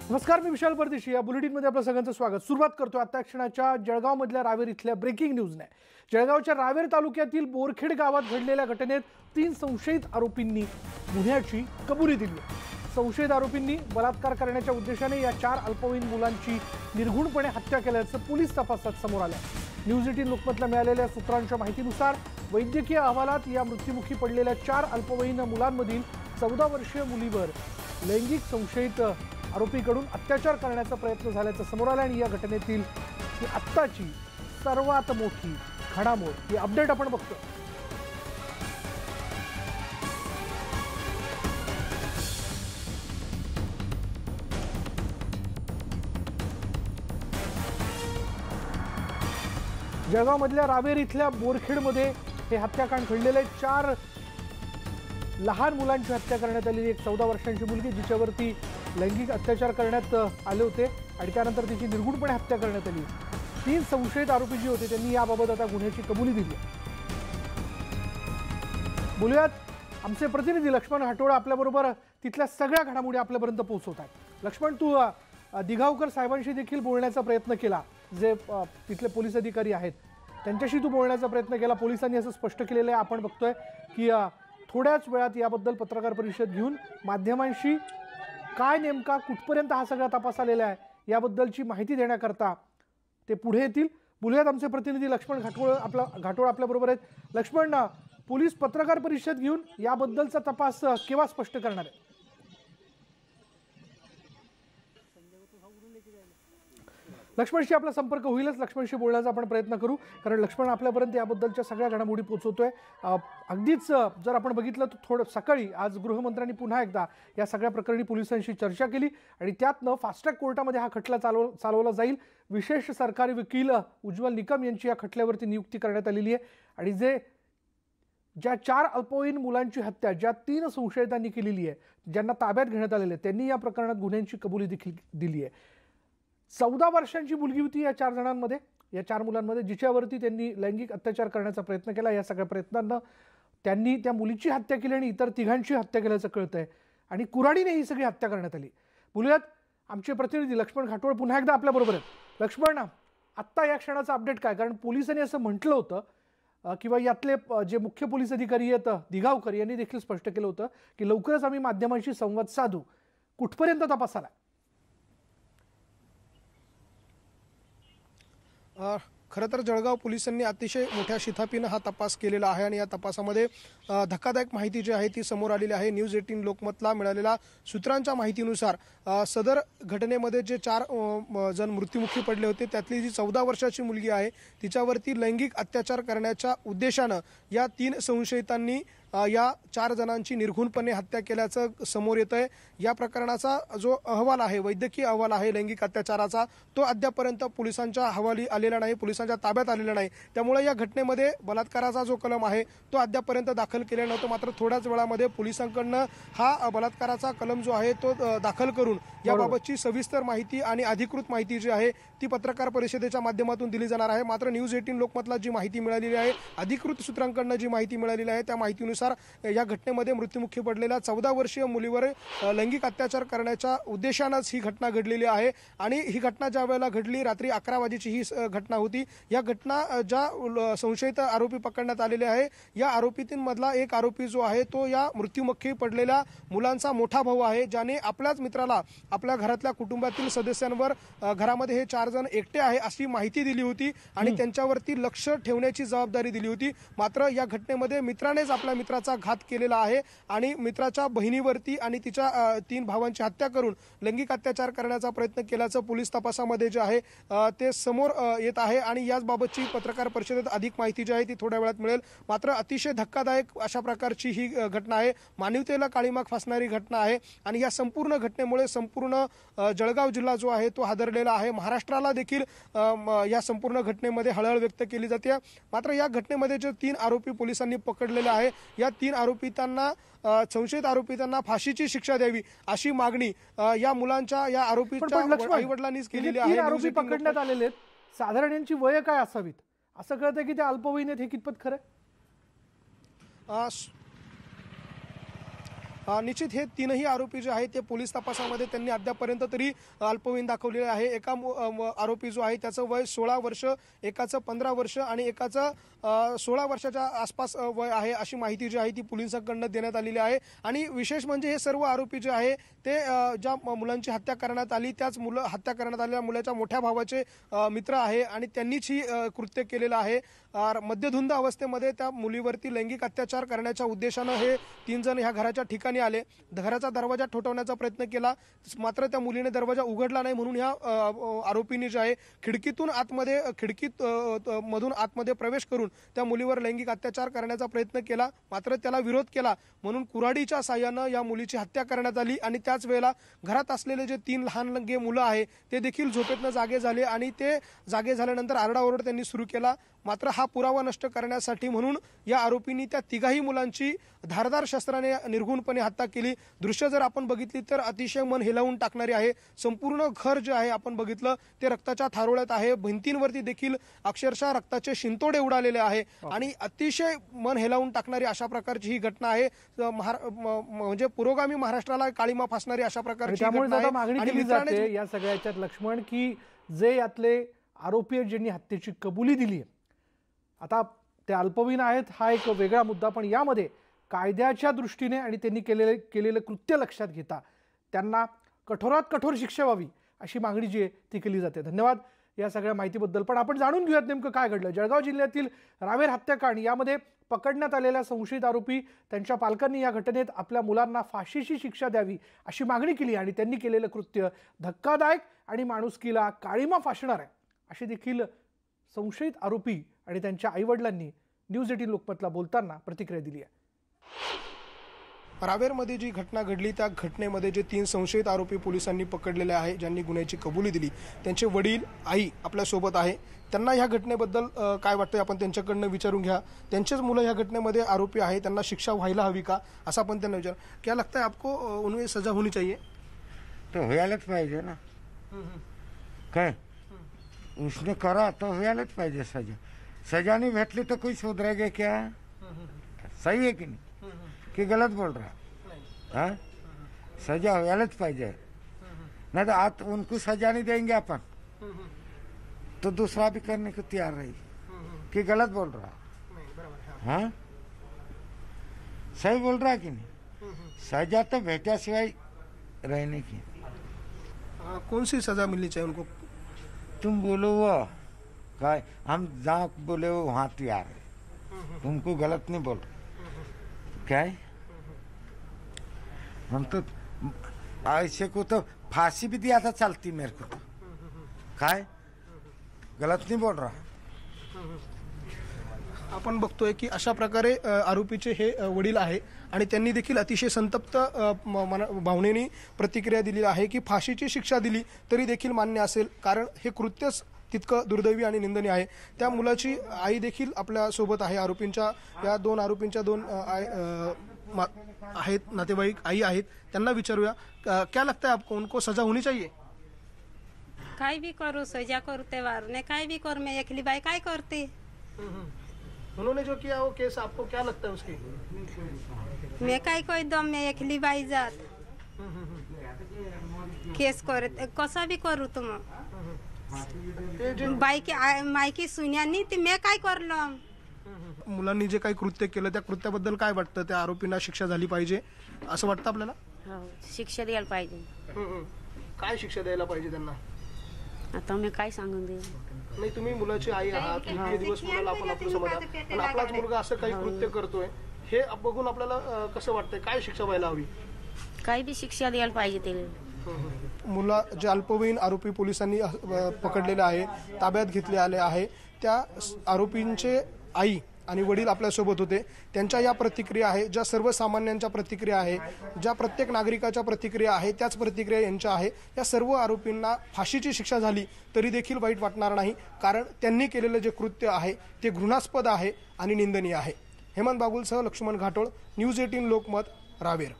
नमस्कार, मी विशाल परदेशी. या बुलेटिनमध्ये आपलं सगळ्यांचं स्वागत. सुरुवात करतो आता क्षणाच्या जळगावमधल्या रावेर इथल्या ब्रेकिंग न्यूजने. जळगावच्या रावेर तालुक्यातील बोरखेड गावात घडलेल्या घटनेत 3 संशयित आरोपींनी गुन्ह्याची कबुली दिली. संशयित आरोपींनी बलात्कार करण्याच्या उद्देशाने या 4 अल्पवयीन मुलांची निर्घृणपणे हत्या केल्याचं पोलीस तपासात समोर आलं. न्यूज 18 लोकमतला मिळालेल्या सूत्रांच्या माहितीनुसार वैद्यकीय अहवालात या मृत्युमुखी पडलेल्या 4 अल्पवयीन मुलांमधील 14 वर्षीय मुलीवर लैंगिक संशयित आरोपीकडून अत्याचार करण्याचा प्रयत्न झाल्याचं समोर आलं आणि या घटनेतील ही आत्ताची सर्वात मोठी घडामोड, ही अपडेट आपण बघतो. जळगावमधल्या रावेर इथल्या बोरखेडमध्ये हे हत्याकांड घडलेलं आहे. 4 लहान मुलांची हत्या करण्यात आलेली एक 14 वर्षांची मुलगी, जिच्यावरती लैंगिक अत्याचार करण्यात आले होते आणि त्यानंतर तिची निर्घृणपणे हत्या करण्यात आली. 3 संशयित आरोपी जे होते त्यांनी याबाबत आता गुन्ह्याची कबुली दिली. बोलूयात, आमचे प्रतिनिधी लक्ष्मण हाटोळा आपल्याबरोबर तिथल्या सगळ्या घडामोडी आपल्यापर्यंत पोहोचवत आहेत. लक्ष्मण, तू दिघावकर साहेबांशी देखील बोलण्याचा प्रयत्न केला, जे तिथले पोलीस अधिकारी आहेत त्यांच्याशी तू बोलण्याचा प्रयत्न केला. पोलिसांनी असं स्पष्ट केलेलं आहे, आपण बघतोय की थोड्याच वेळात याबद्दल पत्रकार परिषद घेऊन माध्यमांशी काय नेमका कुठपर्यंत हा सगळा तपास आलेला आहे याबद्दलची माहिती देण्याकरता ते पुढे येतील. बोलूयात, आमचे प्रतिनिधी लक्ष्मण घाटोळ आपल्याबरोबर आहेत. लक्ष्मण, पोलीस पत्रकार परिषद घेऊन याबद्दलचा तपास केव्हा स्पष्ट करणार आहे? लक्ष्मणशी आपला संपर्क होईलच. लक्ष्मणशी बोलण्याचा आपण प्रयत्न करू, कारण लक्ष्मण आपल्यापर्यंत याबद्दलच्या सगळ्या घडामोडी पोहोचवतोय. अगदीच जर आपण बघितलं तर थोडं सकाळी आज गृहमंत्र्यांनी पुन्हा एकदा या सगळ्या प्रकरणी पोलिसांशी चर्चा केली आणि त्यातनं फास्ट ट्रॅक कोर्टामध्ये हा खटला चालवला जाईल. विशेष सरकारी वकील उज्ज्वल निकम यांची या खटल्यावरती नियुक्ती करण्यात आलेली आहे आणि ज्या 4 अल्पवयीन मुलांची हत्या ज्या 3 संशयितांनी केलेली आहे, ज्यांना ताब्यात घेण्यात आलेले आहे, त्यांनी या प्रकरणात गुन्ह्यांची कबुली देखील दिली आहे. 14 वर्षांची मुलगी होती या 4 जणांमध्ये, या 4 मुलांमध्ये, जिच्यावरती त्यांनी लैंगिक अत्याचार करण्याचा प्रयत्न केला. या सगळ्या प्रयत्नांना त्यांनी त्या मुलीची हत्या केली आणि इतर 3घांची हत्या केल्याचं कळतंय आणि कुऱ्हाडीने ही सगळी हत्या करण्यात आली. बोलूयात, आमचे प्रतिनिधी लक्ष्मण घाटोळ पुन्हा एकदा आपल्याबरोबर आहेत. लक्ष्मण, आत्ता या क्षणाचं अपडेट काय? कारण पोलिसांनी असं म्हटलं होतं किंवा यातले जे मुख्य पोलीस अधिकारी आहेत दिघावकर यांनी देखील स्पष्ट केलं होतं की लवकरच आम्ही माध्यमांशी संवाद साधू. कुठपर्यंत तपास आला? खरं तर जळगाव पोलिसांनी अतिशय मोठ्या शिथापीनं हा तपास केलेला आहे आणि या तपासामध्ये धक्कादायक माहिती जी आहे ती समोर आलेली आहे. न्यूज 18 लोकमतला मिळालेल्या सूत्रांच्या माहितीनुसार सदर घटनेमध्ये जे 4 जण मृत्युमुखी पडले होते त्यातली जी 14 वर्षाची मुलगी आहे तिच्यावरती लैंगिक अत्याचार करण्याच्या उद्देशानं या 3 संशयितांनी या 4 जणांची निर्घृणपणे हत्या केल्याचं समोर येत आहे. या प्रकरणाचा जो अहवाल आहे, वैद्यकीय अहवाल आहे लैंगिक अत्याचाराचा, तो अद्यापर्यंत पोलिसांच्या हवाली आलेला नाही, पोलिसांच्या ताब्यात आलेला नाही. त्यामुळे या घटनेमध्ये बलात्काराचा जो कलम आहे तो अद्यापर्यंत दाखल केलेला नव्हता. मात्र थोड्याच वेळामध्ये पोलिसांकडनं हा बलात्काराचा कलम जो आहे तो दाखल करून याबाबतची सविस्तर माहिती आणि अधिकृत माहिती जी आहे ती पत्रकार परिषदेच्या माध्यमातून दिली जाणार आहे. मात्र न्यूज 18 लोकमतला जी माहिती मिळालेली आहे, अधिकृत सूत्रांकडनं जी माहिती मिळालेली आहे त्या माहितीनुसार या घटनेमध्ये मृत्युमुखी पडलेल्या 14 वर्षीय मुलीवर लैंगिक अत्याचार करण्याच्या उद्देशानंच ही घटना घडलेली आहे आणि ही घटना ज्या वेळेला घडली रात्री 11 वाजेची ही घटना होती. या घटना ज्या संशयित आरोपी पकडण्यात आलेले आहे, या आरोपींमधला एक आरोपी जो आहे तो या मृत्युमुखी पडलेल्या मुलांचा मोठा भाऊ आहे, ज्याने आपल्याच मित्राला आपल्या घरातल्या कुटुंबातील सदस्यांवर घरामध्ये हे 4 जण एकटे आहे अशी माहिती दिली होती आणि त्यांच्यावरती लक्ष ठेवण्याची जबाबदारी दिली होती. मात्र या घटनेमध्ये मित्रानेच आपल्या मित्राचा घात केलेला आहे आणि मित्राच्या बहिणीवरती आणि तिच्या 3 भावांची हत्या करून लैंगिक अत्याचार करण्याचा प्रयत्न केल्याचं पोलीस तपासामध्ये जे आहे ते समोर येत आहे आणि याचबाबतची पत्रकार परिषदेत अधिक माहिती जी आहे ती थोड्या वेळात मिळेल. मात्र अतिशय धक्कादायक अशा प्रकारची ही घटना आहे, मानवतेला काळीमाग फासणारी घटना आहे आणि या संपूर्ण घटनेमुळे संपूर्ण जळगाव जिल्हा जो आहे तो हादरलेला आहे. महाराष्ट्राला देखील या संपूर्ण घटनेमध्ये हळहळ व्यक्त केली जाते. मात्र या घटनेमध्ये जे 3 आरोपी पोलिसांनी पकडलेले आहे, या 3 आरोपितांना संशयित आरोपितांना फाशीची शिक्षा द्यावी अशी मागणी या मुलांच्या या आरोपीच्या आईवडिलांनीच केलेली आहे. 3 आरोपी पकडण्यात आलेले आहेत, साधारण यांची वय काय असावीत? असं कळतं की ते अल्पवयीन आहेत, हे कितपत खरं? निश्चित हे तीनही आरोपी जे आहेत ते पोलीस तपासामध्ये त्यांनी अद्यापर्यंत तरी अल्पवयीन दाखवलेले आहे। एका आरोपी जो आहे त्याचं वय 16 वर्ष, एकाचं 15 वर्ष आणि एकाचं 16 वर्षाच्या आसपास वय आहे, अशी माहिती जी आहे ती पोलिसांकडून देण्यात आलेली आहे। आणि विशेष म्हणजे हे सर्व आरोपी जे आहे ते ज्या मुलांची हत्या करण्यात आली त्याच हत्या करण्यात आलेल्या मुलाच्या मोठ्या भावाचे मित्र आहे आणि त्यांनीच ही कृत्य केलेलं आहे। मध्यधुंद अवस्थेमध्ये त्या मुलीवरती लैंगिक अत्याचार करण्याच्या उद्देशानं हे 3 जण ह्या घराच्या ठिकाणी आले। घराचा दरवाजा ठोठावण्याचा प्रयत्न केला, मात्र त्या मुलीने दरवाजा उघडला नाही, म्हणून ह्या आरोपींनी जे आहे खिडकीत मधून आतमध्ये प्रवेश करून त्या मुलीवर लैंगिक अत्याचार करण्याचा प्रयत्न केला, मात्र त्याला विरोध केला म्हणून कुऱ्हाडीच्या साह्यानं या मुलीची हत्या करण्यात आली। आणि त्याच वेळेला घरात असलेले जे 3 लहानगे मुलं आहे ते देखील झोपेतनं जागे झाले आणि ते जागे झाल्यानंतर आरडाओरड त्यांनी सुरू केला, मात्र हा पुरावा नष्ट करण्यासाठी म्हणून या आरोपींनी त्या तिघाही मुलांची धारदार शस्त्राने निर्घुणपणे हत्या केली। दृश्य जर आपण बघितली तर अतिशय मन हेलावून टाकणारी आहे। संपूर्ण घर जे आहे आपण बघितलं ते रक्ताच्या थारोळ्यात आहे, भिंतींवरती देखील अक्षरशः रक्ताचे शिंतोडे उडालेले आहे आणि अतिशय मन हेलावून टाकणारी अशा प्रकारची ही घटना आहे। म्हणजे पुरोगामी महाराष्ट्राला काळीमा फासणारी अशा प्रकारची घटना आहे। मागणी केली जाते या सगळ्याच्यात लक्ष्मण की जे यातले आरोपी आहेत ज्यांनी हत्येची कबुली दिली आहे, आता ते अल्पवयीन आहेत हा एक वेगळा मुद्दा, पण यामध्ये कायद्याच्या दृष्टीने आणि त्यांनी केलेलं कृत्य लक्षात घेता त्यांना कठोरात कठोर शिक्षा व्हावी अशी मागणी जी आहे ती केली जाते। धन्यवाद या सगळ्या माहितीबद्दल। पण आपण जाणून घेऊयात नेमकं काय घडलं। जळगाव जिल्ह्यातील रावेर हत्याकांड यामध्ये पकडण्यात आलेल्या संशयित आरोपी त्यांच्या पालकांनी या घटनेत आपल्या मुलांना फाशीची शिक्षा द्यावी अशी मागणी केली आणि त्यांनी केलेलं कृत्य धक्कादायक आणि माणुसकीला काळीमा फासणार आहे अशी देखील संशयित आरोपी आणि त्यांच्या आईवडिलांनी न्यूज 18 लोकमतला बोलताना प्रतिक्रिया दिली आहे। रावेरमध्ये जी घटना घडली त्या घटनेमध्ये जे 3 संशयित आरोपी पोलिसांनी पकडलेले आहे, ज्यांनी गुन्ह्याची कबुली दिली, त्यांचे वडील आई आपल्यासोबत आहे। त्यांना ह्या घटनेबद्दल काय वाटतं आपण त्यांच्याकडनं विचारून घ्या। त्यांचेच मुलं ह्या घटनेमध्ये आरोपी आहे, त्यांना शिक्षा व्हायला हवी का असं आपण त्यांना विचार। क्या लगता है आपको उन्हें सजा होनी चाहिए? तो व्हायलाच पाहिजे ना, काय उसने करा तो व्हायलाच पाहिजे सजा। सजा नहीं भेटली तो कोई सुधरेगा क्या? सही है कि नहीं कि गलत बोल रहा? हाँ, सजा व्हायलाच पाहिजे, नहीं तो आज उनको सजा नहीं देंगे अपन तो दूसरा भी करने को तैयार रही कि गलत बोल रहा? हाँ, सही बोल रहा कि नहीं? सजा तो भेटा सिवाय रहने की। कौन सी सजा मिलनी चाहिए उनको? तुम बोलो वो काय, हम जहाँ बोले वो वहाँ तैयार है, तुमको गलत नहीं बोल रहे। क्या है, हम तो ऐसे को तो फांसी भी दिया था चलती मेरे को तो, काय गलत नहीं बोल रहा। आपण बघतोय की अशा प्रकारे आरोपीचे हे वडील आहे आणि त्यांनी देखील अतिशय संतप्त भावनेने प्रतिक्रिया दिली आहे की फाशीची शिक्षा दिली तरी देखील मान्य असेल, कारण हे कृत्यच तितकं दुर्दैवी आणि निंदनीय आहे। त्या मुलाची आई देखील आपल्या सोबत आहे। आरोपींच्या या 2 आरोपींच्या 2 आहेत नातेवाईक आई आहेत, त्यांना विचारूया क्या लगता है आपको उनको सजा होनी चाहिए? काय भी करू, सजा करते वारने काय भी कर, मैं अकेली बाई काय करते? उन्होंने जो किया वो केस आपको क्या लगता है उसकी? मैं काय कोई दम मैं अकेली बाई जात केस करते कसा भी करू तुम बाई की माई की सुन्यांनी ते मैं काय करलं? मुलांनी जे काही कृत्य केलं त्या कृत्याबद्दल काय वाटतं? त्या आरोपींना शिक्षा झाली पाहिजे असं वाटतं आपल्याला? हो, शिक्षा द्यायला पाहिजे। काय शिक्षा द्यायला पाहिजे त्यांना? आता मी काय सांगून दे? नाही, तुम्ही मुलाची आई आहात, किती दिवस मुलाला आपण आपलं समजा, पण आपलाच मुलगा असं काही कृत्य करतोय हे बघून आपल्याला कसं वाटतंय? काय शिक्षा व्हायला हवी? काय बी शिक्षा द्यायला पाहिजे त्याला। मुला जे अल्पवयीन आरोपी पोलिसांनी पकडलेले आहे, ताब्यात घेतले आले आहे, त्या आरोपींचे आई आणि वडील आपल्यासोबत होते। त्यांच्या या प्रतिक्रिया आहे, ज्या सर्वसामान्यांच्या प्रतिक्रिया आहे, ज्या प्रत्येक नागरिकाच्या प्रतिक्रिया आहे, त्याच प्रतिक्रिया यांच्या आहे। या सर्व आरोपींना फाशीची शिक्षा झाली तरी देखील वाईट वाटणार नाही, कारण त्यांनी केलेलं जे कृत्य आहे ते घृणास्पद आहे आणि निंदनीय आहे। हेमंत बागुलसह लक्ष्मण घाटोळ, न्यूज 18 लोकमत, रावेर।